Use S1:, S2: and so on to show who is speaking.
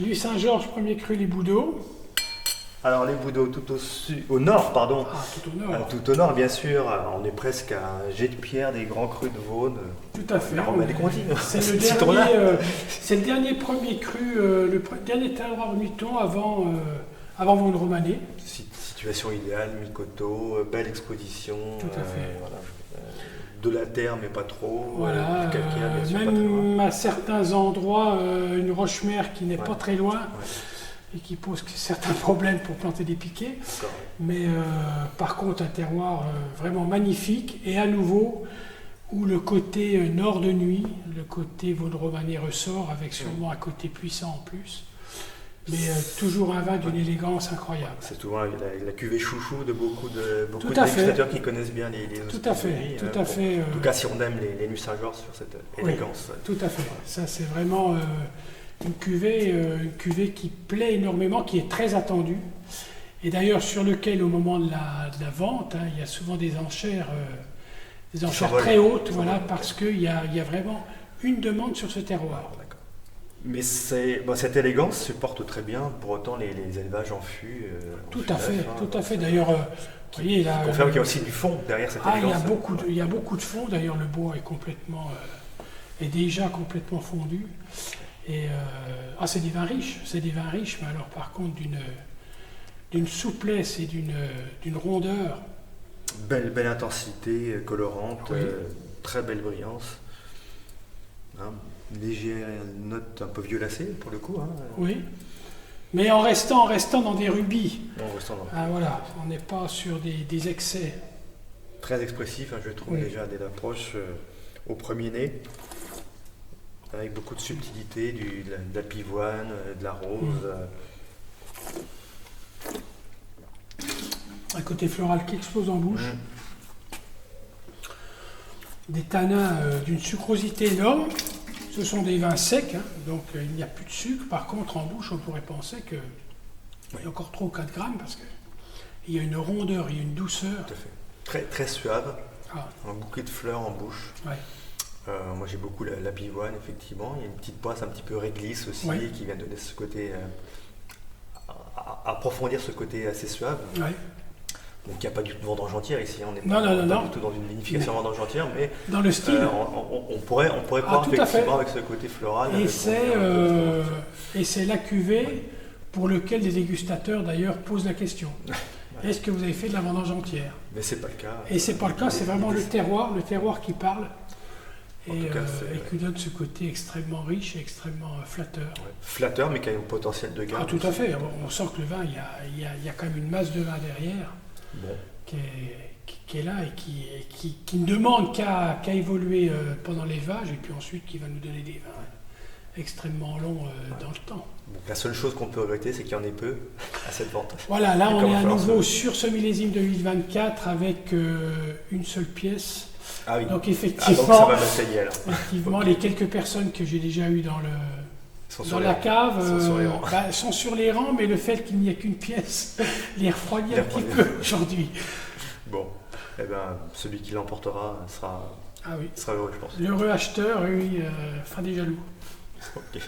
S1: Nuit Saint-Georges, premier cru, les Boudeaux.
S2: Alors les Boudeaux tout au nord, pardon.
S1: Ah, tout au nord.
S2: Tout au nord, bien sûr. On est presque à un jet de pierre des grands crus de Vaune.
S1: Tout à fait.
S2: Romain des Contis.
S1: C'est le dernier premier cru, dernier terroir muton avant Vaune-Romanée.
S2: Situation idéale, mi-coteau, belle exposition.
S1: Tout à fait.
S2: Voilà. De la terre, mais pas trop.
S1: Voilà.
S2: Du calcaire, bien sûr,
S1: même à certains endroits, une roche-mère qui n'est pas très loin.
S2: Ouais.
S1: Et qui pose certains problèmes pour planter des piquets. Mais par contre, un terroir vraiment magnifique. Et à nouveau, où le côté nord de nuit, le côté Vaune-Romanée ressort, avec sûrement un côté puissant en plus. Mais toujours un vin d'une élégance incroyable.
S2: C'est souvent la cuvée chouchou de beaucoup de
S1: Tout à fait.
S2: dégustateurs qui connaissent bien les
S1: Tout à fait, tout à fait.
S2: En tout cas, si on aime les Nuits Saint-Georges sur cette élégance.
S1: Oui, tout à fait. Ça, c'est vraiment une cuvée qui plaît énormément, qui est très attendue. Et d'ailleurs, sur lequel, au moment de la vente, il y a souvent des enchères très hautes, voilà, parce qu'il y a vraiment une demande sur ce terroir.
S2: Mais cette élégance supporte très bien, pour autant, les élevages en fût.
S1: Tout à fait. D'ailleurs, vous voyez là.
S2: Confirme qu'il y a aussi du fond derrière cette élégance.
S1: Il y a beaucoup de fond. D'ailleurs, le bois est déjà complètement fondu. Et c'est des vins riches. Mais alors par contre d'une souplesse et d'une rondeur.
S2: Belle intensité colorante,
S1: oui.
S2: Très belle brillance. Légère note un peu violacée pour le coup.
S1: Oui, mais en restant dans des rubis.
S2: Voilà,
S1: on n'est pas sur des excès.
S2: Très expressif, je trouve déjà dès l'approche au premier nez, avec beaucoup de subtilité, de la pivoine, de la rose.
S1: Un côté floral qui explose en bouche. Des tanins d'une sucrosité énorme. Ce sont des vins secs, donc il n'y a plus de sucre. Par contre, en bouche, on pourrait penser qu'il y a encore 3 ou 4 grammes, parce qu'il y a une rondeur, il y a une douceur.
S2: Tout à fait. Très, très suave,
S1: un
S2: bouquet de fleurs en bouche.
S1: Ouais.
S2: Moi, j'ai beaucoup la pivoine, effectivement. Il y a une petite poisse un petit peu réglisse aussi, qui vient donner ce côté, approfondir ce côté assez suave.
S1: Ouais.
S2: Donc il n'y a pas du tout de vendange entière ici, on n'est
S1: pas
S2: du tout dans une vinification vendange entière, mais
S1: dans le style,
S2: on pourrait croire effectivement avec ce côté floral.
S1: Et c'est la cuvée pour laquelle les dégustateurs d'ailleurs posent la question. Est-ce que vous avez fait de la vendange entière?
S2: Mais c'est pas le cas.
S1: Et c'est pas le cas, c'est vraiment le terroir qui parle et qui donne ce côté extrêmement riche et extrêmement flatteur.
S2: Ouais. Flatteur, mais qui a un potentiel de gamme.
S1: Tout à fait. On sent que le vin, il y a quand même une masse de vin derrière. Qui est là et qui ne demande qu'à évoluer pendant l'élevage et puis ensuite qui va nous donner des vins extrêmement longs dans le temps.
S2: Donc, la seule chose qu'on peut regretter, c'est qu'il y en ait peu à cette vente.
S1: Voilà, là on est à nouveau sur ce millésime de 824 avec une seule pièce.
S2: Ah oui.
S1: Donc effectivement,
S2: donc ça va m'essayer alors.
S1: Effectivement, les quelques personnes que j'ai déjà eues dans la cave sont sur les rangs, mais le fait qu'il n'y ait qu'une pièce les refroidit un petit peu aujourd'hui.
S2: Bon, celui qui l'emportera sera heureux, je pense.
S1: L'heureux acheteur, fera des jaloux.
S2: Ok.